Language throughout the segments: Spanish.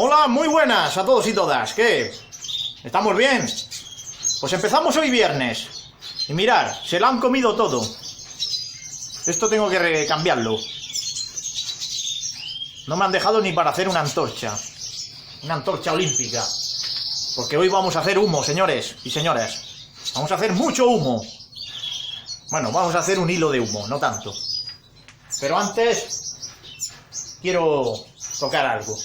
Hola, muy buenas a todos y todas. ¿Qué? ¿Estamos bien? Pues empezamos hoy viernes. Y mirad, se lo han comido todo. Esto tengo que cambiarlo. No me han dejado ni para hacer una antorcha. Una antorcha olímpica. Porque hoy vamos a hacer humo, señores y señoras. Vamos a hacer mucho humo. Bueno, vamos a hacer un hilo de humo, no tanto. Pero antes quiero tocar algo.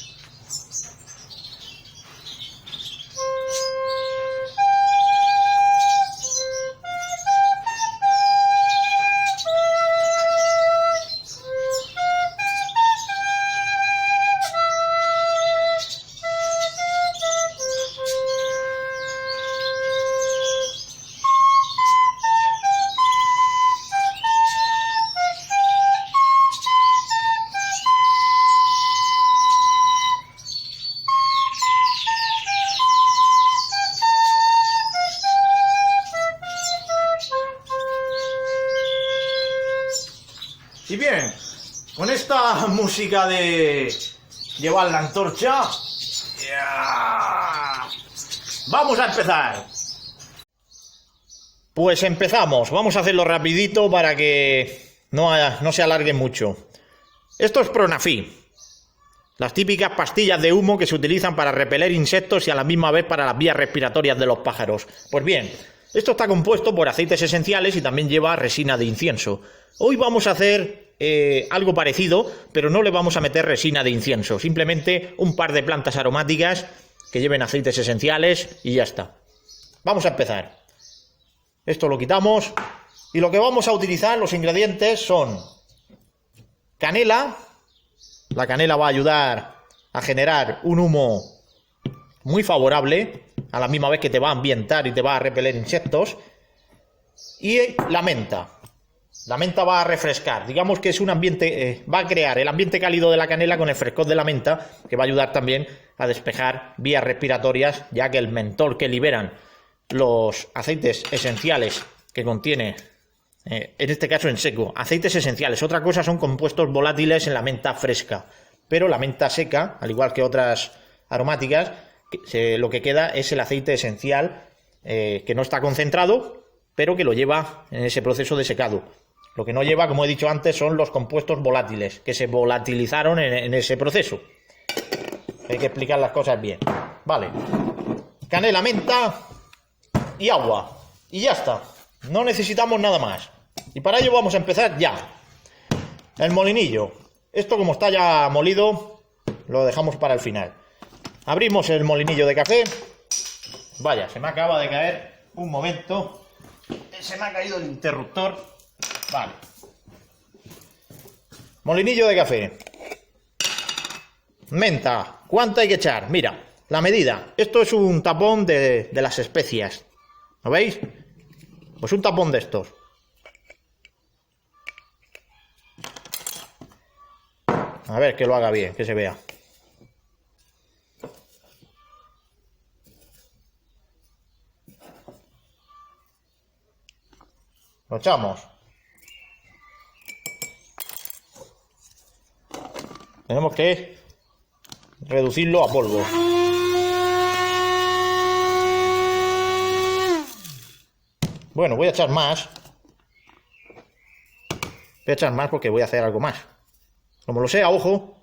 Y bien, con esta música de llevar la antorcha, vamos a empezar. Pues empezamos, vamos a hacerlo rapidito para que no se alargue mucho. Esto es Pronafí, las típicas pastillas de humo que se utilizan para repeler insectos y a la misma vez para las vías respiratorias de los pájaros. Pues bien, esto está compuesto por aceites esenciales y también lleva resina de incienso. Hoy vamos a hacer algo parecido, pero no le vamos a meter resina de incienso, simplemente un par de plantas aromáticas que lleven aceites esenciales y ya está. Vamos a empezar. Esto lo quitamos y lo que vamos a utilizar, los ingredientes son canela. La canela va a ayudar a generar un humo muy favorable, a la misma vez que te va a ambientar y te va a repeler insectos. Y la menta. La menta va a refrescar. Digamos que es un ambiente, va a crear el ambiente cálido de la canela con el frescor de la menta, que va a ayudar también a despejar vías respiratorias, ya que el mentol que liberan los aceites esenciales que contiene, en este caso en seco, aceites esenciales. Otra cosa son compuestos volátiles en la menta fresca. Pero la menta seca, al igual que otras aromáticas, lo que queda es el aceite esencial que no está concentrado, pero que lo lleva en ese proceso de secado. Lo que no lleva, como he dicho antes, son los compuestos volátiles, que se volatilizaron en ese proceso. Hay que explicar las cosas bien. Vale. Canela, menta y agua. Y ya está. No necesitamos nada más. Y para ello vamos a empezar ya. El molinillo. Esto, como está ya molido, lo dejamos para el final. Abrimos el molinillo de café. Vaya, se me acaba de caer un momento. Se me ha caído el interruptor. Vale. Molinillo de café. Menta. ¿Cuánto hay que echar? Mira, la medida. Esto es un tapón de las especias. ¿Lo veis? Pues un tapón de estos. A ver, que lo haga bien, que se vea. Lo echamos. Tenemos que reducirlo a polvo. Bueno, voy a echar más. Voy a echar más porque voy a hacer algo más. Como lo sé a ojo,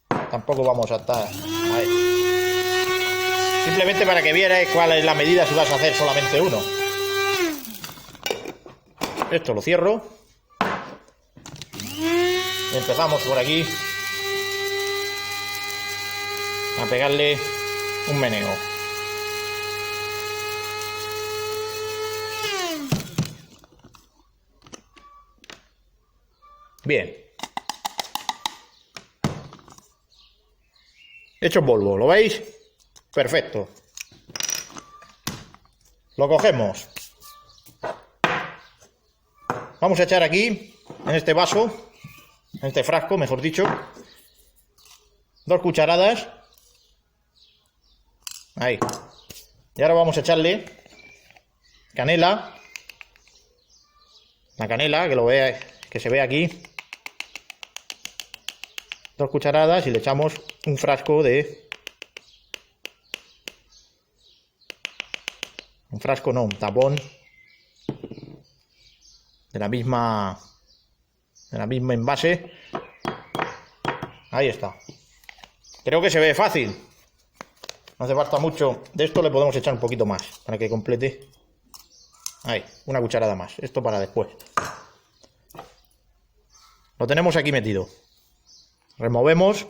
tampoco vamos a estar ahí. Simplemente para que vierais cuál es la medida si vas a hacer solamente uno. Esto lo cierro. Y empezamos por aquí a pegarle un meneo. Bien. Hecho polvo, ¿lo veis? Perfecto. Lo cogemos. Vamos a echar aquí, en este vaso, en este frasco, mejor dicho, 2 cucharadas. Ahí. Y ahora vamos a echarle canela. La canela, que se ve aquí. 2 cucharadas y le echamos un frasco de Un frasco no, un tapón. De la misma envase. Ahí está. Creo que se ve fácil. No hace falta mucho. De esto le podemos echar un poquito más para que complete. Ahí, una cucharada más. Esto para después. Lo tenemos aquí metido. Removemos.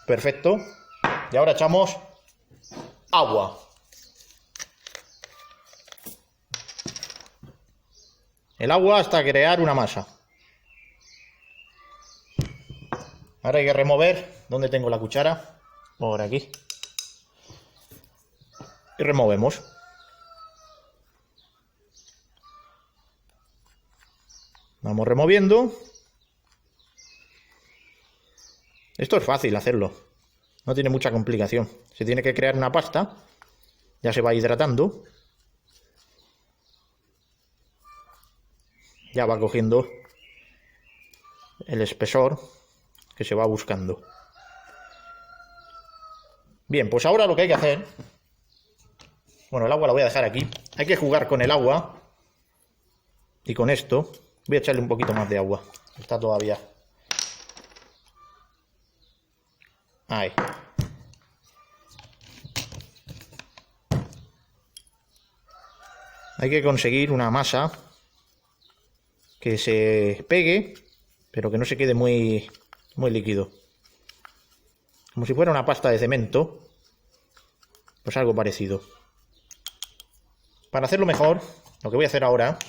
Perfecto. Y ahora echamos agua. El agua hasta crear una masa. Ahora hay que remover. ¿Dónde tengo la cuchara? Por aquí. Y removemos. Vamos removiendo. Esto es fácil hacerlo. No tiene mucha complicación. Se tiene que crear una pasta. Ya se va hidratando. Ya va cogiendo el espesor que se va buscando. Bien, pues ahora lo que hay que hacer... Bueno, el agua la voy a dejar aquí. Hay que jugar con el agua. Y con esto voy a echarle un poquito más de agua. Está todavía... Ahí. Hay que conseguir una masa que se pegue, pero que no se quede muy líquido. Como si fuera una pasta de cemento. Pues algo parecido. Para hacerlo mejor, lo que voy a hacer ahora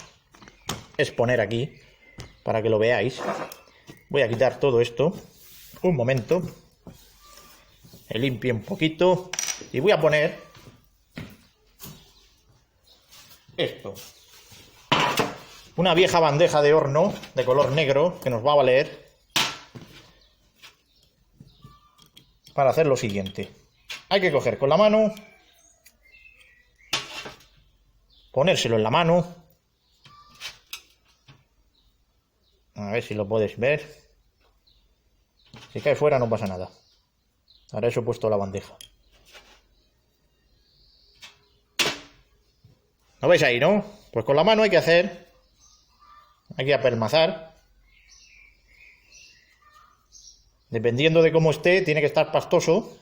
es poner aquí, para que lo veáis. Voy a quitar todo esto. Un momento. Me limpio un poquito. Y voy a poner esto. Una vieja bandeja de horno de color negro que nos va a valer para hacer lo siguiente. Hay que coger con la mano, ponérselo en la mano. A ver si lo puedes ver. Si cae fuera no pasa nada. Ahora eso he puesto la bandeja. ¿Lo veis ahí, no? Pues con la mano hay que apelmazar. Dependiendo de cómo esté, tiene que estar pastoso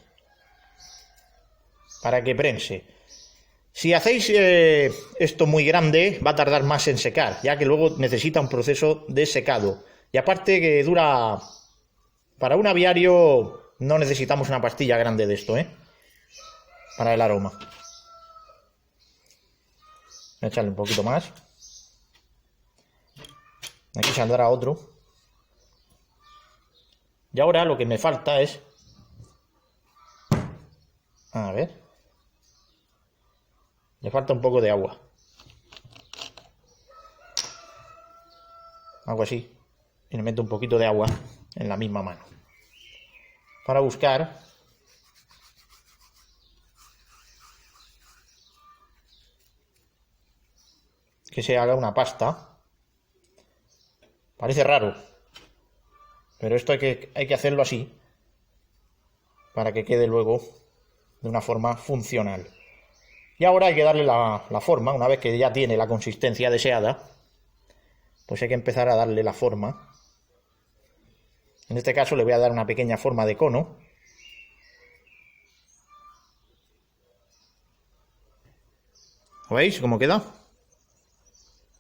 para que prense. Si hacéis esto muy grande, va a tardar más en secar, ya que luego necesita un proceso de secado. Y aparte que dura... Para un aviario no necesitamos una pastilla grande de esto, para el aroma. Voy a echarle un poquito más. Aquí saldrá otro. Y ahora lo que me falta es... A ver. Le falta un poco de agua. Algo así. Y le meto un poquito de agua en la misma mano. Para buscar... que se haga una pasta. Parece raro. Pero esto hay que hacerlo así. Para que quede luego de una forma funcional. Y ahora hay que darle la forma. Una vez que ya tiene la consistencia deseada, pues hay que empezar a darle la forma. En este caso le voy a dar una pequeña forma de cono. ¿Lo veis cómo queda?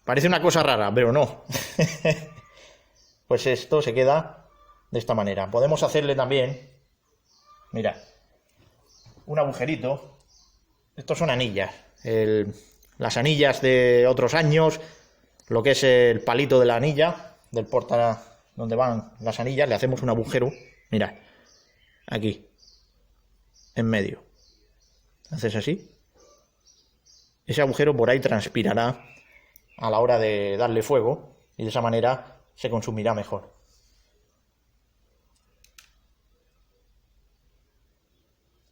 Parece una cosa rara, pero no. Pues esto se queda de esta manera. Podemos hacerle también, mirad, un agujerito. Estos son anillas. Las anillas de otros años, lo que es el palito de la anilla, del porta donde van las anillas, le hacemos un agujero. Mirad, aquí, en medio. Haces así. Ese agujero por ahí transpirará a la hora de darle fuego y de esa manera se consumirá mejor.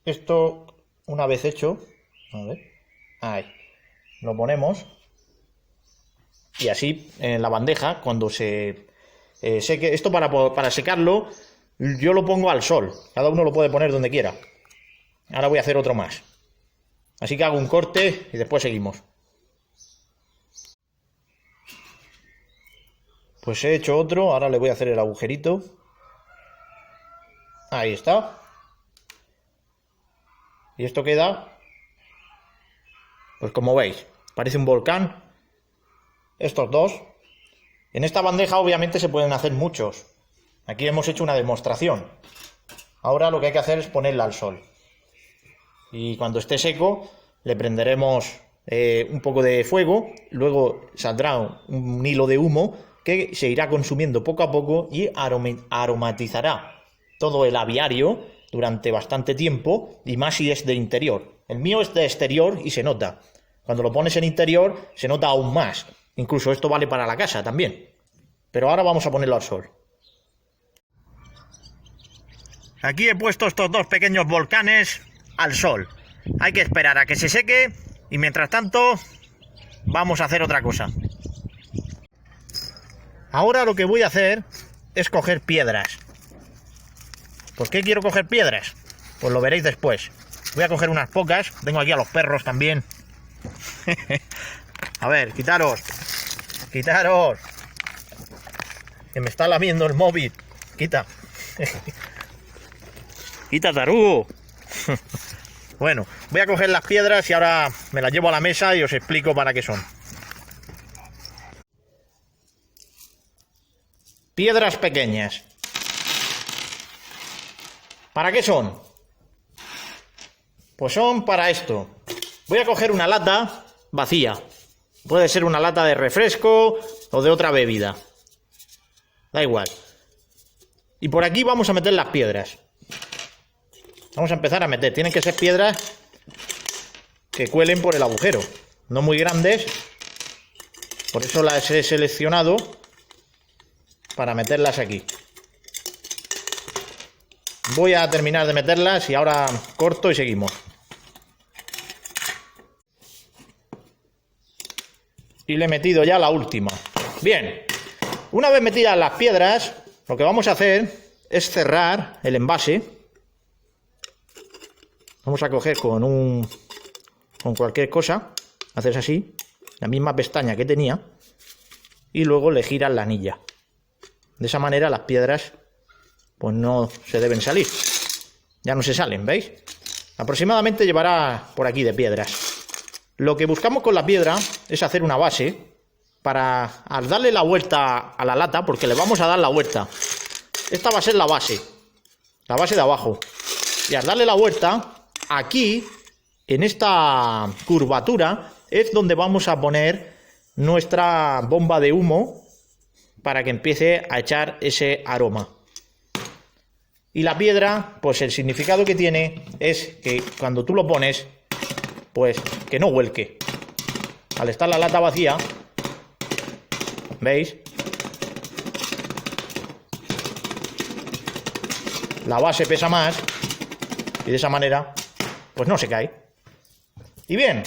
Esto, una vez hecho, a ver, ahí, lo ponemos y así en la bandeja, cuando se seque, esto para secarlo, yo lo pongo al sol, cada uno lo puede poner donde quiera. Ahora voy a hacer otro más. Así que hago un corte y después seguimos. Pues he hecho otro, ahora le voy a hacer el agujerito. Ahí está. Y esto queda, pues como veis, parece un volcán. Estos dos. En esta bandeja obviamente se pueden hacer muchos. Aquí hemos hecho una demostración. Ahora lo que hay que hacer es ponerla al sol. Y cuando esté seco le prenderemos un poco de fuego. Luego saldrá un hilo de humo que se irá consumiendo poco a poco y aromatizará todo el aviario durante bastante tiempo, y más si es de interior. El mío es de exterior y se nota. Cuando lo pones en interior se nota aún más. Incluso esto vale para la casa también. Pero ahora vamos a ponerlo al sol. Aquí he puesto estos dos pequeños volcanes al sol. Hay que esperar a que se seque y mientras tanto vamos a hacer otra cosa. Ahora lo que voy a hacer es coger piedras. ¿Por qué quiero coger piedras? Pues lo veréis después. Voy a coger unas pocas. Tengo aquí a los perros también. A ver, quitaros. Quitaros. Que me está lamiendo el móvil. Quita. Quita, tarugo. Bueno, voy a coger las piedras y ahora me las llevo a la mesa y os explico para qué son. Piedras pequeñas. ¿Para qué son? Pues son para esto. Voy a coger una lata vacía. Puede ser una lata de refresco o de otra bebida. Da igual. Y por aquí vamos a meter las piedras. Vamos a empezar a meter. Tienen que ser piedras que cuelen por el agujero. No muy grandes. Por eso las he seleccionado para meterlas aquí. Voy a terminar de meterlas y ahora corto y seguimos. Y le he metido ya la última. Bien. Una vez metidas las piedras, lo que vamos a hacer es cerrar el envase. Vamos a coger con cualquier cosa, haces así, la misma pestaña que tenía, y luego le giras la anilla. De esa manera las piedras pues no se deben salir. Ya no se salen, ¿veis? Aproximadamente llevará por aquí de piedras. Lo que buscamos con la piedra es hacer una base para, al darle la vuelta a la lata, porque le vamos a dar la vuelta. Esta va a ser la base de abajo. Y al darle la vuelta, aquí, en esta curvatura, es donde vamos a poner nuestra bomba de humo para que empiece a echar ese aroma. Y la piedra, pues el significado que tiene es que cuando tú lo pones, pues que no vuelque. Al estar la lata vacía, ¿veis? La base pesa más y de esa manera, pues no se cae. Y bien,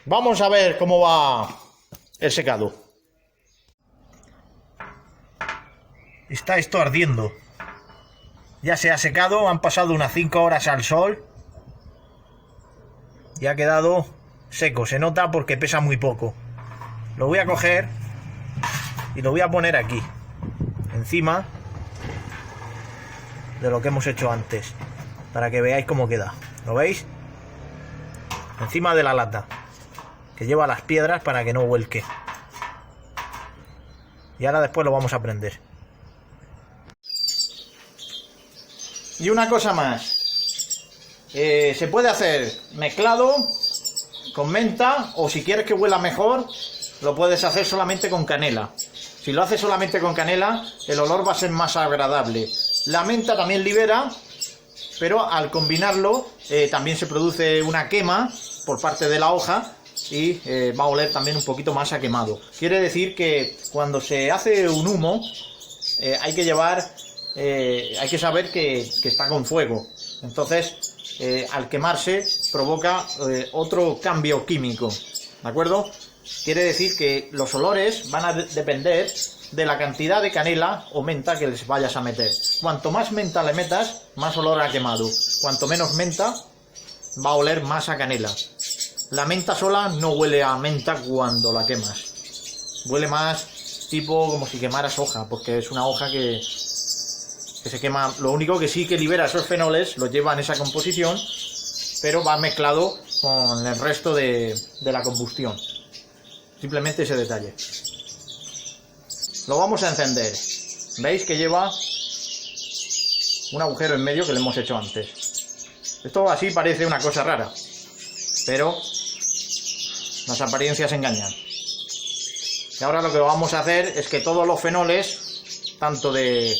vamos a ver cómo va el secado. Está esto ardiendo. Ya se ha secado, han pasado unas 5 horas al sol y ha quedado seco. Se nota porque pesa muy poco. Lo voy a coger y lo voy a poner aquí, encima de lo que hemos hecho antes, para que veáis cómo queda. ¿Lo veis? Encima de la lata, que lleva las piedras para que no vuelque. Y ahora después lo vamos a prender. Y una cosa más, se puede hacer mezclado con menta, o si quieres que huela mejor, lo puedes hacer solamente con canela. Si lo haces solamente con canela, el olor va a ser más agradable. La menta también libera, pero al combinarlo también se produce una quema por parte de la hoja y va a oler también un poquito más a quemado. Quiere decir que cuando se hace un humo hay que llevar... hay que saber que está con fuego. Entonces al quemarse provoca otro cambio químico, ¿de acuerdo? Quiere decir que los olores van a depender de la cantidad de canela o menta que les vayas a meter. Cuanto más menta le metas, más olor a quemado. Cuanto menos menta, va a oler más a canela. la menta sola no huele a menta cuando la quemas. Huele más tipo como si quemaras hoja, porque es una hoja que se quema. Lo único que sí que libera esos fenoles, los lleva en esa composición, pero va mezclado con el resto de la combustión. Simplemente ese detalle. Lo vamos a encender. ¿Veis que lleva un agujero en medio que le hemos hecho antes? Esto así parece una cosa rara, pero las apariencias engañan. Y ahora lo que vamos a hacer es que todos los fenoles, tanto de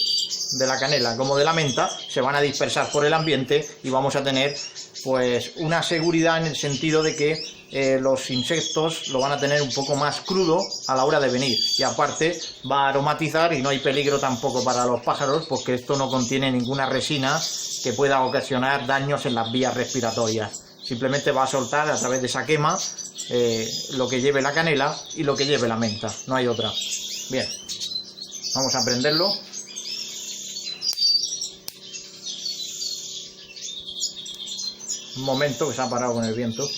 la canela como de la menta, se van a dispersar por el ambiente y vamos a tener pues una seguridad en el sentido de que los insectos lo van a tener un poco más crudo a la hora de venir, y aparte va a aromatizar y no hay peligro tampoco para los pájaros, porque esto no contiene ninguna resina que pueda ocasionar daños en las vías respiratorias. Simplemente va a soltar a través de esa quema lo que lleve la canela y lo que lleve la menta, no hay otra. Bien, vamos a prenderlo. Un momento, que se ha parado con el viento.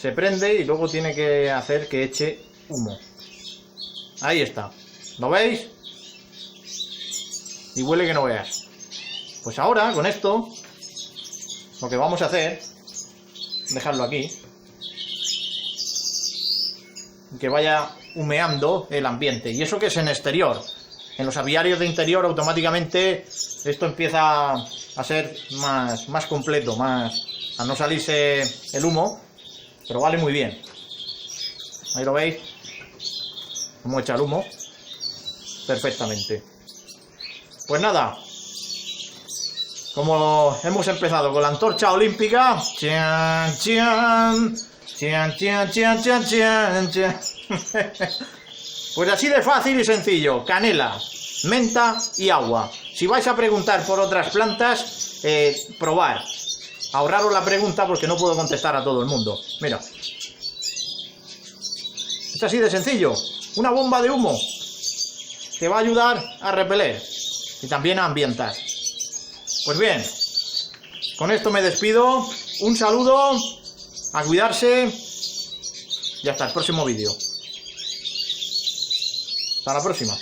Se prende y luego tiene que hacer que eche humo. Ahí está. ¿Lo veis? Y huele que no veas. Pues ahora, con esto, lo que vamos a hacer, dejarlo aquí, que vaya humeando el ambiente. Y eso que es en exterior. En los aviarios de interior automáticamente esto empieza a ser más completo, a no salirse el humo, pero vale muy bien. Ahí lo veis, cómo echa el humo perfectamente. Pues nada, como hemos empezado con la antorcha olímpica, ¡chian, chian! ¡Chian, chian, chian, chian, chian, chian! Pues así de fácil y sencillo: canela, menta y agua. Si vais a preguntar por otras plantas, probar. Ahorraros la pregunta porque no puedo contestar a todo el mundo. Mira. Es así de sencillo. Una bomba de humo que va a ayudar a repeler y también a ambientar. Pues bien, con esto me despido. Un saludo, a cuidarse y hasta el próximo vídeo. Hasta la próxima.